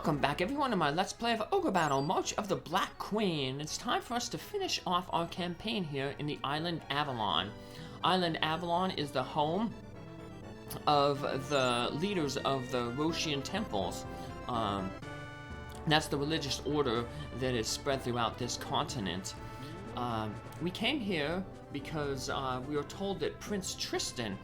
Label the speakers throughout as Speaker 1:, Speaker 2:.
Speaker 1: Welcome back everyone to my Let's Play of Ogre Battle, March of the Black Queen. It's time for us to finish off our campaign here in the Island Avalon. Island Avalon is the home of the leaders of the Roshian temples. That's the religious order that is spread throughout this continent. We came here because we were told that Prince Tristan,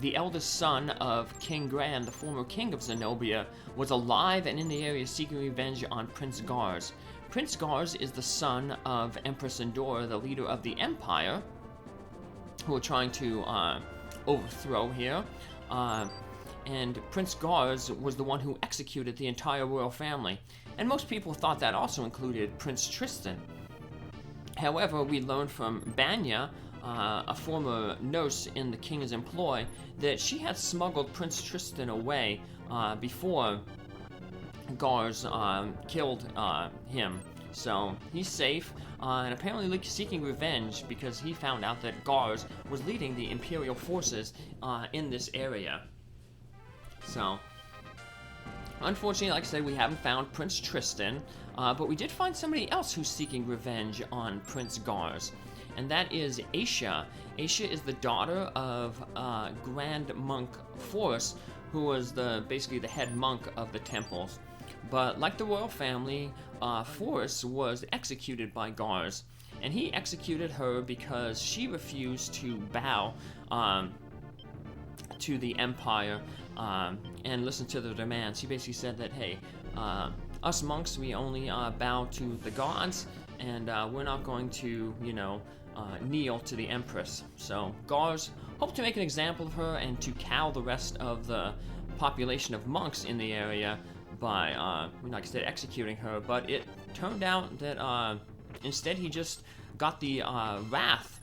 Speaker 1: the eldest son of King Gran, the former king of Zenobia, was alive and in the area seeking revenge on Prince Gares. Prince Gares is the son of Empress Endora, the leader of the Empire, who we're trying to overthrow here. And Prince Gares was the one who executed the entire royal family. And most people thought that also included Prince Tristan. However, we learned from Banya, a former nurse in the king's employ, that she had smuggled Prince Tristan away before Gares killed him. So he's safe, and apparently seeking revenge because he found out that Gares was leading the Imperial forces in this area. So, unfortunately, like I said, we haven't found Prince Tristan, but we did find somebody else who's seeking revenge on Prince Gares, and that is Aisha. Aisha is the daughter of Grand Monk Forris, who was basically the head monk of the temples. But like the royal family, Forris was executed by Gares, and he executed her because she refused to bow to the Empire and listen to the demands. She basically said that, hey, us monks, we only bow to the gods, and we're not going to, kneel to the Empress. So Gares hoped to make an example of her and to cow the rest of the population of monks in the area by, like I said, executing her. But it turned out that instead he just got the wrath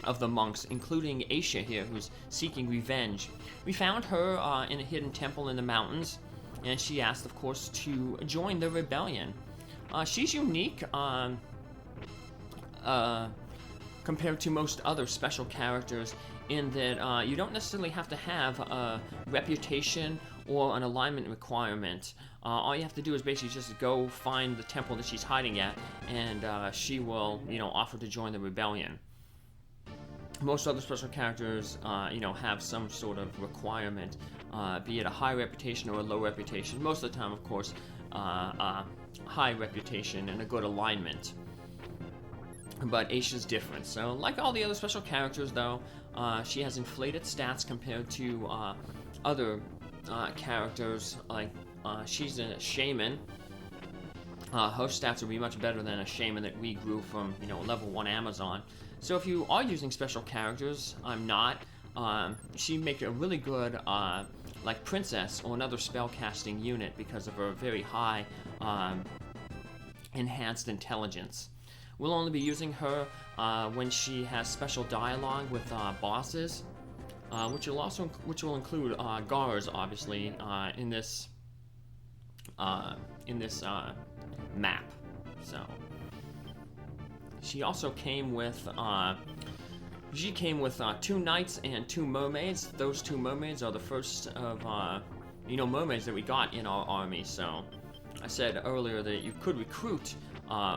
Speaker 1: of the monks, including Aisha here, who's seeking revenge. We found her in a hidden temple in the mountains, and she asked, of course, to join the rebellion. She's unique compared to most other special characters in that you don't necessarily have to have a reputation or an alignment requirement. All you have to do is basically just go find the temple that she's hiding at, and she will, offer to join the rebellion. Most other special characters, have some sort of requirement, be it a high reputation or a low reputation. Most of the time, of course, high reputation and a good alignment. But Aisha's different. So, like all the other special characters, though, she has inflated stats compared to other characters. Like, she's a shaman. Her stats will be much better than a shaman that we grew from, level 1 Amazon. So if you are using special characters, I'm not, she make a really good, like princess or another spellcasting unit because of her very high enhanced intelligence. We'll only be using her when she has special dialogue with bosses, which will include Gares, obviously, in this map. So she also came with 2 knights and 2 mermaids. Those 2 mermaids are the first of mermaids that we got in our army. So I said earlier that you could recruit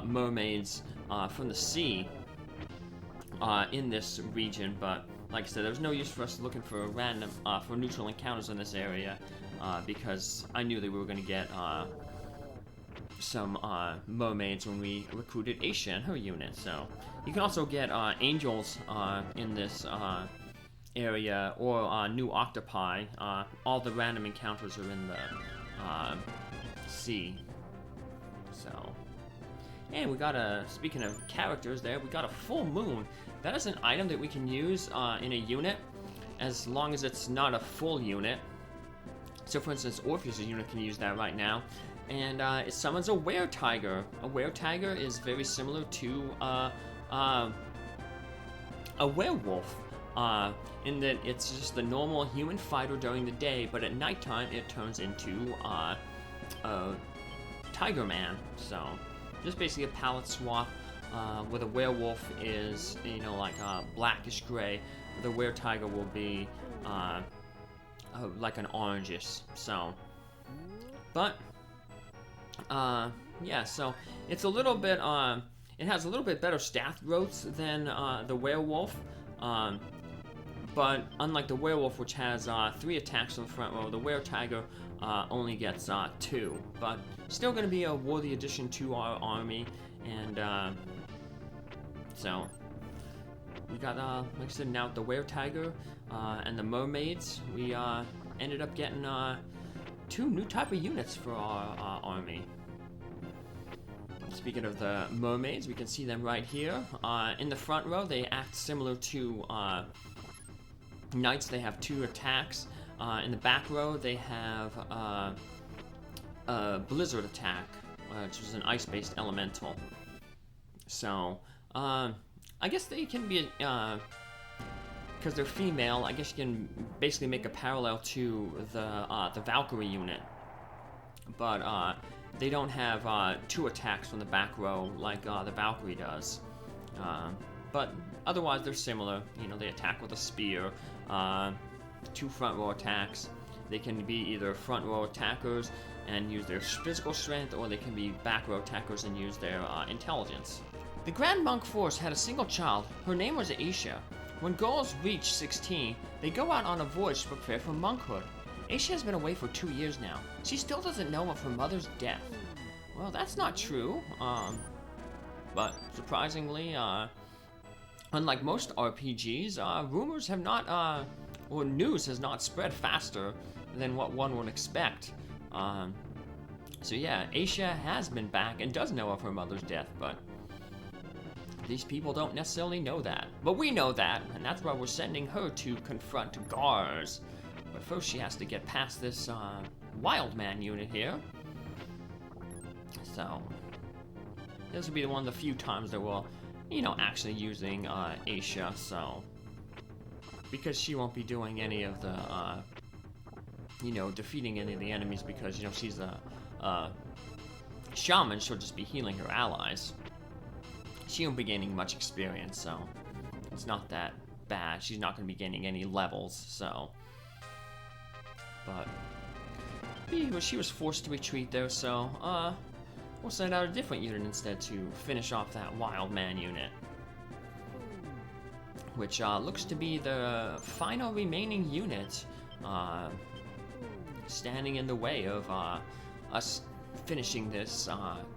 Speaker 1: mermaids from the sea in this region, but like I said, there's no use for us looking for random for neutral encounters in this area because I knew that we were going to get some mermaids when we recruited Aisha and her unit. So you can also get angels in this area, or new octopi. All the random encounters are in the sea. So, and we got speaking of characters there, we got a full moon. That is an item that we can use in a unit as long as it's not a full unit. So for instance, Orpheus' unit can use that right now. And it summons a were-tiger. A were-tiger is very similar to a werewolf, in that it's just the normal human fighter during the day, but at nighttime it turns into a tiger man. So just basically a palette swap, where the werewolf is, like blackish gray. The were-tiger will be like an orangish. So But yeah, so it's a little bit it has a little bit better stat growth than the werewolf. But unlike the werewolf, which has 3 attacks on the front row, the were-tiger only gets 2. But still going to be a worthy addition to our army. And so we got, like I said, now the were-tiger and the mermaids. We ended up getting 2 new type of units for our army. Speaking of the mermaids, we can see them right here. In the front row, they act similar to knights. They have 2 attacks. In the back row, they have a blizzard attack, which is an ice-based elemental. So, I guess they can be, because they're female, I guess you can basically make a parallel to the Valkyrie unit. But they don't have 2 attacks from the back row like the Valkyrie does. But otherwise, they're similar. You know, they attack with a spear. 2 front row attacks. They can be either front row attackers and use their physical strength, or they can be back row attackers and use their intelligence. The Grand Monk Force had a single child. Her name was Aisha. When girls reach 16, they go out on a voyage to prepare for monkhood. Aisha has been away for 2 years now. She still doesn't know of her mother's death. Well, that's not true. But surprisingly, unlike most RPGs, rumors have not, or news has not spread faster than what one would expect. So yeah, Aisha has been back and does know of her mother's death, but these people don't necessarily know that. But we know that, and that's why we're sending her to confront Gares. But first she has to get past this wild man unit here. So this will be one of the few times that we'll, you know, actually using Aisha. So because she won't be doing any of the, you know, defeating any of the enemies, because, you know, she's a shaman. She'll just be healing her allies. She won't be gaining much experience, so it's not that bad. She's not going to be gaining any levels, so. But she was forced to retreat there, so we'll send out a different unit instead to finish off that wild man unit, which looks to be the final remaining unit standing in the way of us finishing this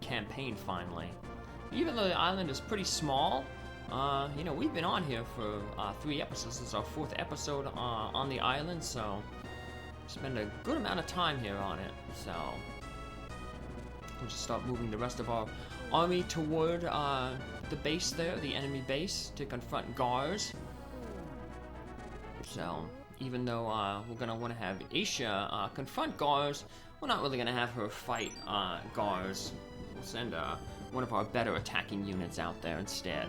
Speaker 1: campaign finally. Even though the island is pretty small, you know, we've been on here for 3 episodes. This is our 4th episode on the island, so spend a good amount of time here on it. So we'll just start moving the rest of our army toward the base there, the enemy base, to confront Gares. So even though we're gonna want to have Aisha confront Gares, we're not really gonna have her fight Gares. We'll send one of our better attacking units out there instead.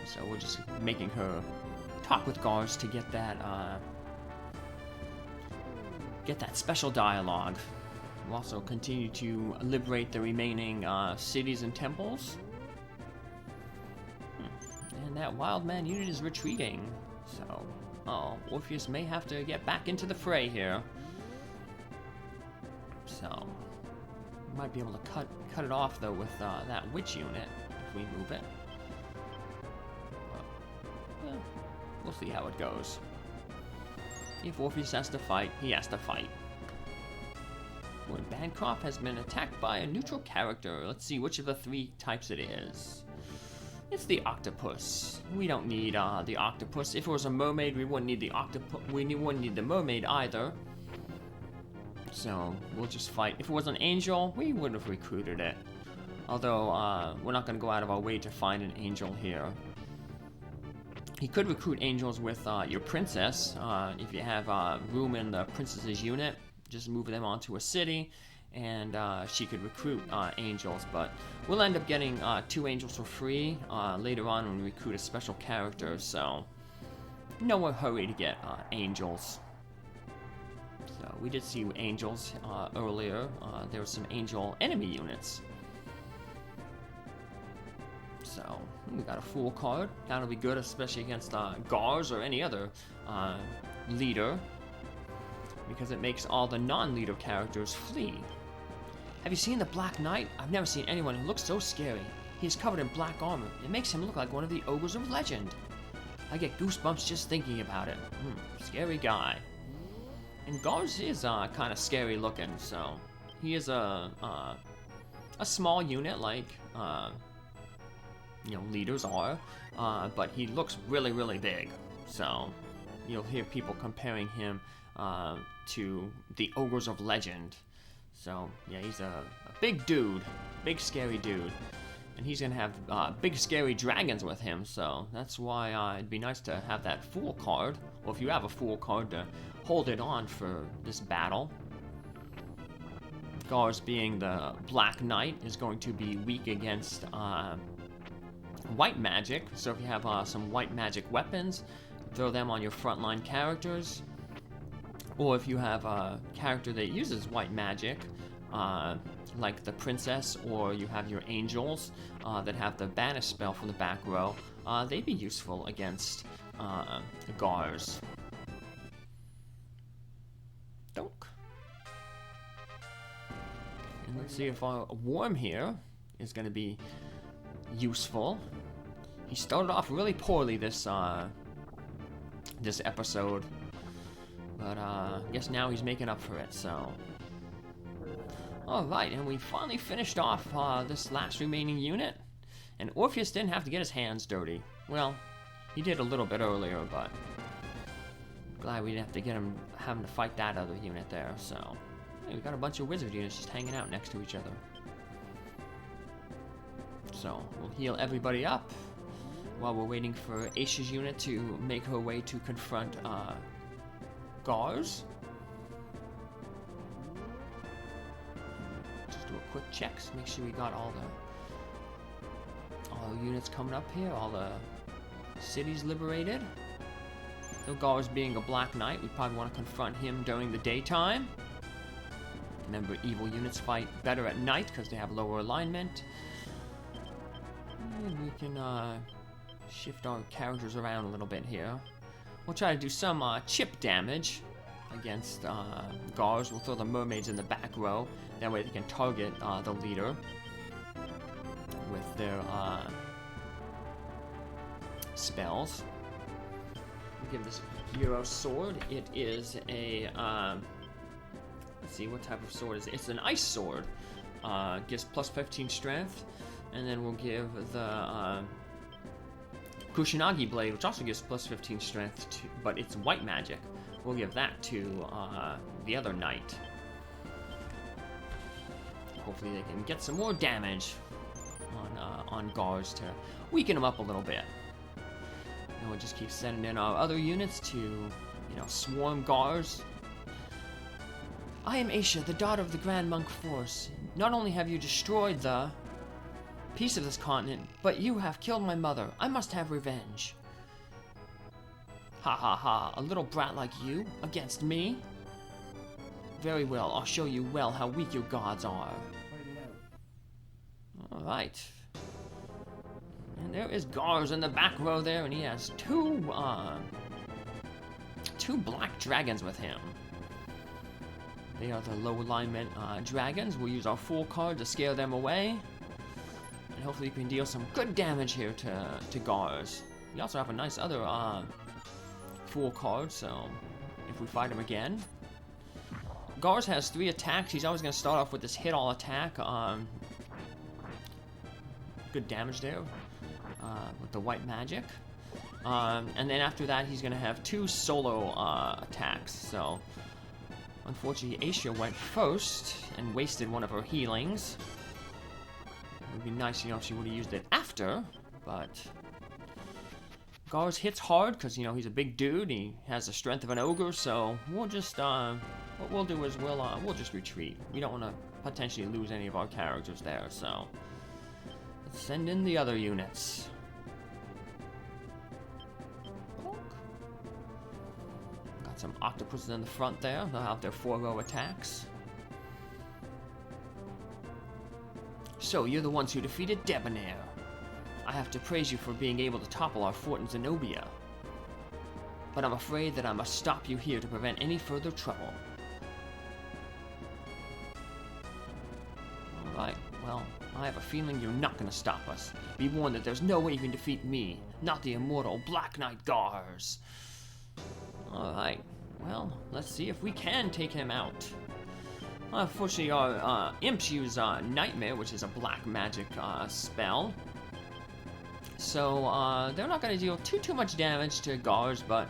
Speaker 1: So we're just making her talk with Gares to get that special dialogue. We'll also continue to liberate the remaining cities and temples. And that wild man unit is retreating. So, Orpheus may have to get back into the fray here. So, we might be able to cut it off though with that witch unit if we move it. But, we'll see how it goes. If Orpheus has to fight, he has to fight. When Bancroft has been attacked by a neutral character, let's see which of the 3 types it is. It's the octopus. We don't need the octopus. If it was a mermaid, we wouldn't need the octopus. We wouldn't need the mermaid either. So we'll just fight. If it was an angel, we would have recruited it. Although we're not going to go out of our way to find an angel here. You could recruit angels with your princess. If you have room in the princess's unit, just move them onto a city, and she could recruit angels. But we'll end up getting 2 angels for free later on when we recruit a special character. So no hurry to get angels. So we did see angels earlier. There were some angel enemy units. So we got a Fool card. That'll be good, especially against Gares or any other leader. because it makes all the non-leader characters flee. Have you seen the Black Knight? I've never seen anyone who looks so scary. He is covered in black armor. It makes him look like one of the ogres of legend. I get goosebumps just thinking about it. Scary guy. And Gares is kind of scary looking, so he is a small unit like leaders are, but he looks really, really big. So you'll hear people comparing him to the ogres of legend. So yeah, he's a big dude, big scary dude. And he's gonna have big scary dragons with him, so that's why it'd be nice to have that Fool card, or if you have a Fool card, to hold it on for this battle. Gares, being the Black Knight, is going to be weak against white magic, so if you have some white magic weapons, throw them on your frontline characters. Or if you have a character that uses white magic, like the princess, or you have your angels that have the banish spell from the back row, they'd be useful against Gares. Donk. And let's see if our worm here is going to be useful. He started off really poorly this episode, but I guess now he's making up for it, so. Alright, and we finally finished off this last remaining unit, and Orpheus didn't have to get his hands dirty. Well, he did a little bit earlier, but glad we didn't have to get him having to fight that other unit there, so. Hey, we got a bunch of wizard units just hanging out next to each other. So, we'll heal everybody up while we're waiting for Aisha's unit to make her way to confront Gares. Just do a quick check, so make sure we got all the units coming up here, all the cities liberated. So Gares, being a Black Knight, we probably want to confront him during the daytime. Remember, evil units fight better at night because they have lower alignment. And we can shift our characters around a little bit here. We'll try to do some chip damage against Gares. We'll throw the mermaids in the back row. That way they can target the leader with their spells. We'll give this hero sword. It is a let's see, what type of sword is it? It's an ice sword. Gives plus 15 strength. And then we'll give the Kusanagi blade, which also gives plus 15 strength, but it's white magic. We'll give that to the other knight. Hopefully they can get some more damage on Gares to weaken him up a little bit. And we'll just keep sending in our other units to, swarm Gares. I am Aisha, the daughter of the Grand Monk Forris. Not only have you destroyed the piece of this continent, but you have killed my mother. I must have revenge. Ha ha ha, a little brat like you against me? Very well, I'll show you well how weak your gods are. Alright. And there is Gares in the back row there, and he has two black dragons with him. They are the low alignment dragons. We'll use our Fool card to scare them away. And hopefully we can deal some good damage here to Gares. We also have a nice other Fool card, so if we fight him again. Gares has 3 attacks. He's always going to start off with this hit all attack. Good damage there with the white magic. And then after that, he's going to have 2 solo attacks. So unfortunately, Aisha went first and wasted one of her healings. It would be nice, if she would have used it after, but Gares hits hard because, he's a big dude. He has the strength of an ogre, so we'll just, what we'll do is we'll just retreat. We don't want to potentially lose any of our characters there, so let's send in the other units. Got some octopuses in the front there. They'll have their 4-row attacks. So, you're the ones who defeated Debonair. I have to praise you for being able to topple our fort in Zenobia. But I'm afraid that I must stop you here to prevent any further trouble. feeling you're not gonna stop us. Be warned that there's no way you can defeat me, not the immortal Black Knight Gares. Alright, well, let's see if we can take him out. Unfortunately, our imps use Nightmare, which is a black magic spell. So, they're not going to deal too much damage to Gares, but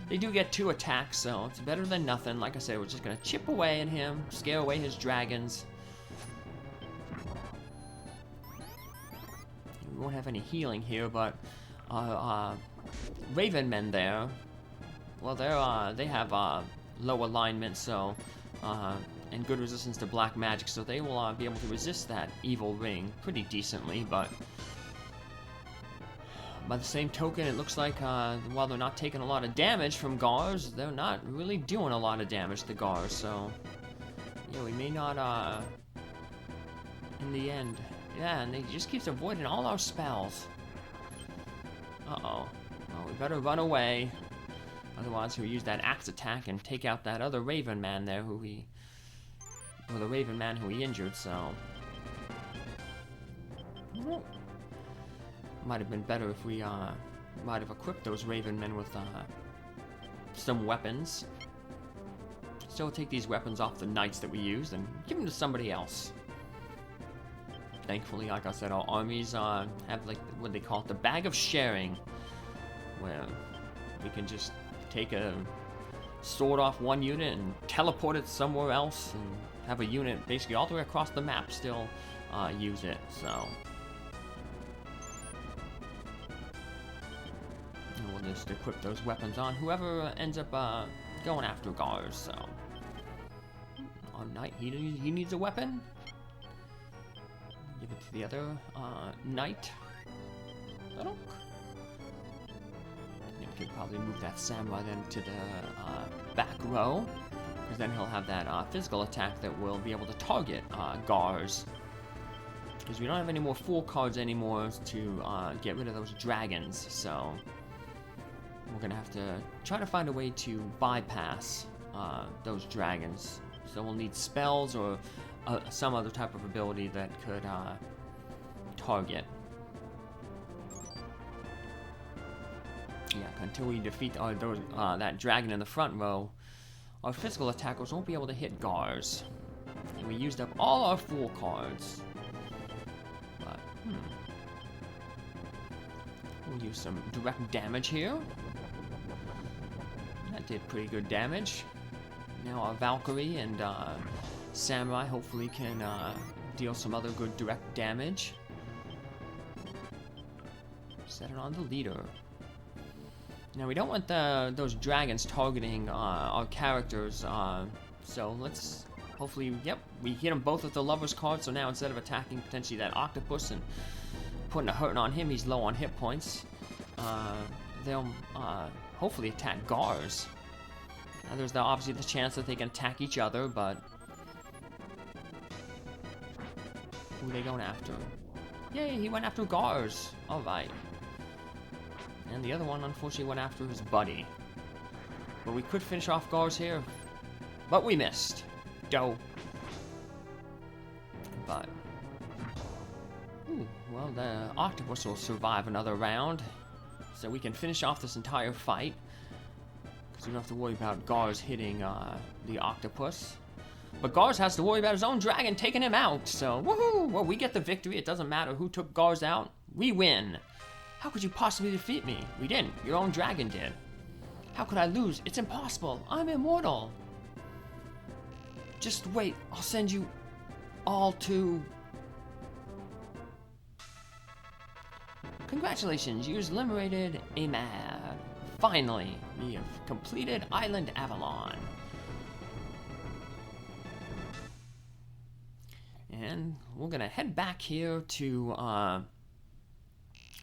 Speaker 1: they do get 2 attacks, so it's better than nothing. Like I said, we're just going to chip away at him, scare away his dragons. We won't have any healing here, but Raven Men there, well, they have low alignment, so and good resistance to black magic, so they will be able to resist that evil ring pretty decently. But by the same token, it looks like while they're not taking a lot of damage from Gares, they're not really doing a lot of damage to Gares. So yeah, we may not in the end. Yeah, and he just keeps avoiding all our spells. Uh-oh. Well, we better run away. Otherwise, he'll use that axe attack and take out that other Raven Man there or the Raven Man who he injured, so. Might have been better if we, might have equipped those Raven Men with, some weapons. So we'll take these weapons off the knights that we used and give them to somebody else. Thankfully, like I said, our armies, have, like, what they call it, the bag of sharing, where we can just take a sword off one unit and teleport it somewhere else and have a unit basically all the way across the map still use it, so. And we'll just equip those weapons on whoever ends up going after Gares, so. Our knight, he needs a weapon. Give it to the other knight. Little. We could probably move that samurai then to the back row, because then he'll have that physical attack that will be able to target Gares. Because we don't have any more full cards anymore to get rid of those dragons, so we're gonna have to try to find a way to bypass those dragons. So we'll need spells or some other type of ability that could target. Yeah, until we defeat that dragon in the front row, our physical attackers won't be able to hit Gares. And we used up all our full cards. But, we'll use some direct damage here. That did pretty good damage. Now our Valkyrie and Samurai hopefully can deal some other good direct damage. Set it on the leader. Now we don't want those dragons targeting our characters, so let's hopefully, yep, we hit them both with the Lover's card, so now instead of attacking potentially that octopus and putting a hurting on him, he's low on hit points, they'll hopefully attack Gares. Now there's obviously the chance that they can attack each other, but who are they going after? Yay, he went after Gares. Alright. And the other one, unfortunately, went after his buddy. But we could finish off Gares here. But we missed. Doe. But. Ooh, well, the octopus will survive another round. So we can finish off this entire fight. Because we don't have to worry about Gares hitting the octopus. But Gares has to worry about his own dragon taking him out. So, woohoo! Well, we get the victory. It doesn't matter who took Gares out. We win. How could you possibly defeat me? We didn't. Your own dragon did. How could I lose? It's impossible. I'm immortal. Just wait. I'll send you all to... Congratulations. You've liberated Amad. Finally, we have completed Island Avalon. And we're gonna head back here to,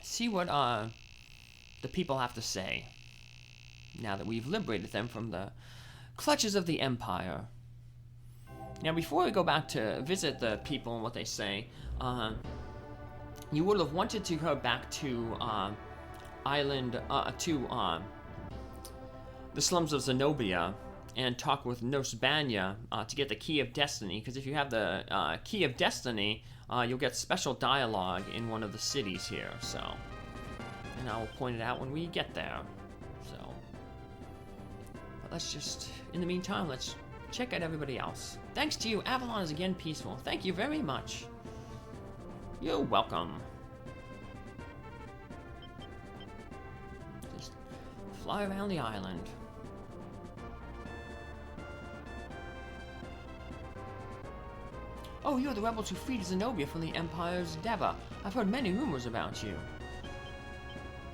Speaker 1: see what the people have to say now that we've liberated them from the clutches of the Empire. Now, before we go back to visit the people and what they say, you would have wanted to go back to the slums of Zenobia and talk with Nurse Banya to get the Key of Destiny, because if you have the Key of Destiny, you'll get special dialogue in one of the cities here, so. And I will point it out when we get there, so. But let's just, in the meantime, let's check out everybody else. Thanks to you, Avalon is again peaceful. Thank you very much. You're welcome. Just fly around the island. Oh, you're the rebels who freed Zenobia from the Empire's Deva. I've heard many rumors about you.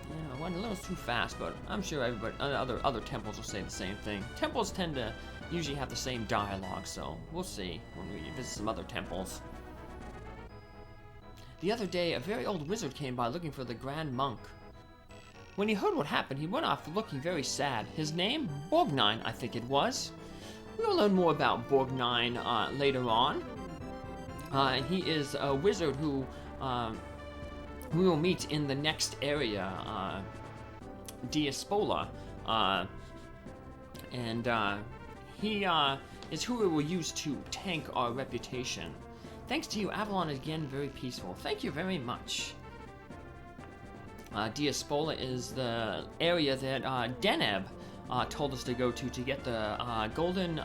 Speaker 1: Yeah, I went a little too fast, but I'm sure everybody, other temples will say the same thing. Temples tend to usually have the same dialogue, so we'll see when we visit some other temples. The other day, a very old wizard came by looking for the Grand Monk. When he heard what happened, he went off looking very sad. His name? Borgnine, I think it was. We'll learn more about Borgnine later on. He is a wizard who we will meet in the next area, Diaspola, and he is who we will use to tank our reputation. Thanks to you, Avalon is again very peaceful. Thank you very much. Diaspola is the area that Deneb told us to go to get the golden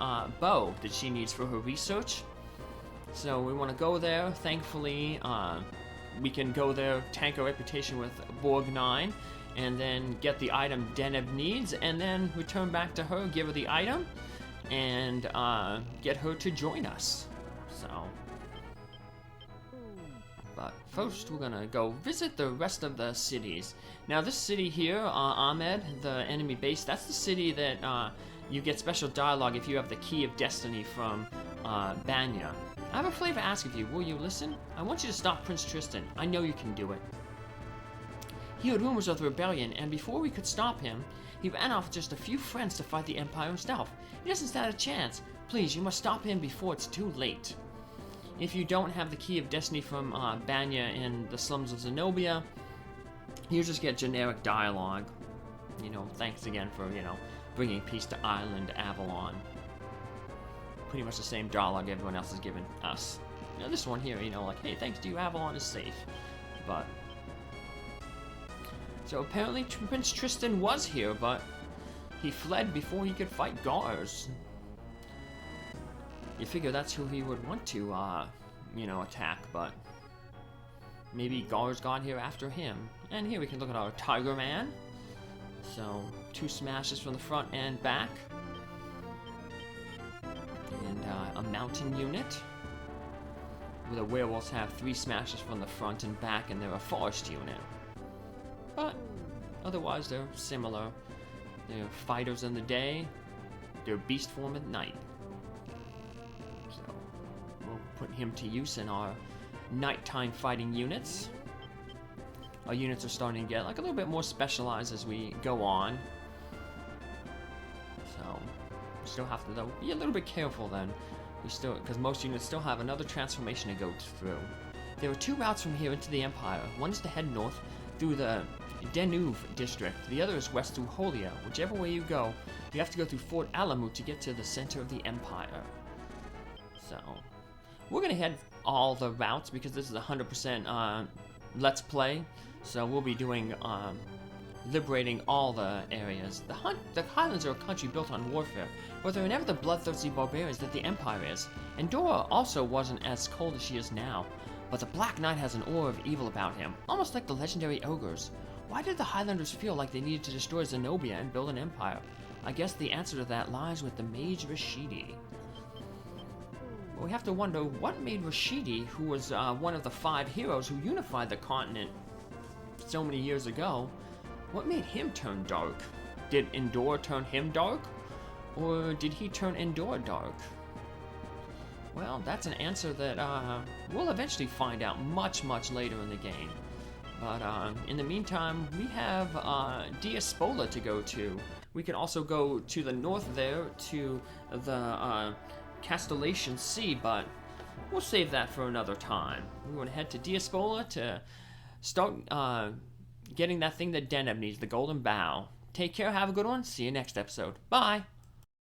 Speaker 1: bow that she needs for her research. So we want to go there. Thankfully, we can go there, tank our reputation with Borgnine, and then get the item Deneb needs, and then return back to her, give her the item, and get her to join us. So, but first we're gonna go visit the rest of the cities. Now this city here, Ahmed, the enemy base, that's the city that you get special dialogue if you have the Key of Destiny from Banya. I have a favor to ask of you. Will you listen? I want you to stop Prince Tristan. I know you can do it. He heard rumors of the rebellion, and before we could stop him, he ran off with just a few friends to fight the Empire himself. He doesn't stand a chance. Please, you must stop him before it's too late. If you don't have the Key of Destiny from Banya in the slums of Zenobia, you just get generic dialogue. You know, thanks again for, you know, bringing peace to Island Avalon. Pretty much the same dialogue everyone else has given us. You know, this one here, you know, like, hey, thanks to you, Avalon is safe. But so apparently Prince Tristan was here, but he fled before he could fight Gares. You figure that's who he would want to, you know, attack, but maybe Gares got here after him. And here we can look at our Tiger Man. So 2 smashes from the front and back. And a mountain unit. Where the werewolves have 3 smashes from the front and back, and they're a forest unit. But otherwise, they're similar. They're fighters in the day, they're beast form at night. So we'll put him to use in our nighttime fighting units. Our units are starting to get like a little bit more specialized as we go on. So we still have to, though, be a little bit careful then. We still, because most units still have another transformation to go through. There are 2 routes from here into the Empire. One is to head north through the Denuve district. The other is west through Holia. Whichever way you go, you have to go through Fort Alamut to get to the center of the Empire. So we're going to head all the routes because this is 100% Let's Play. So we'll be doing liberating all the areas. The Highlands are a country built on warfare, but they're never the bloodthirsty barbarians that the Empire is. Endora also wasn't as cold as she is now, but the Black Knight has an aura of evil about him, almost like the legendary ogres. Why did the Highlanders feel like they needed to destroy Zenobia and build an empire? I guess the answer to that lies with the mage Rashidi. But we have to wonder what made Rashidi, who was one of the 5 heroes who unified the continent so many years ago, what made him turn dark? Did Endora turn him dark? Or did he turn Endora dark? Well, that's an answer that we'll eventually find out much, much later in the game. But in the meantime, we have Diaspola to go to. We can also go to the north there to the Castellation Sea, but we'll save that for another time. We want to head to Diaspola to start getting that thing that Deneb needs, the Golden Bow. Take care, have a good one, see you next episode. Bye!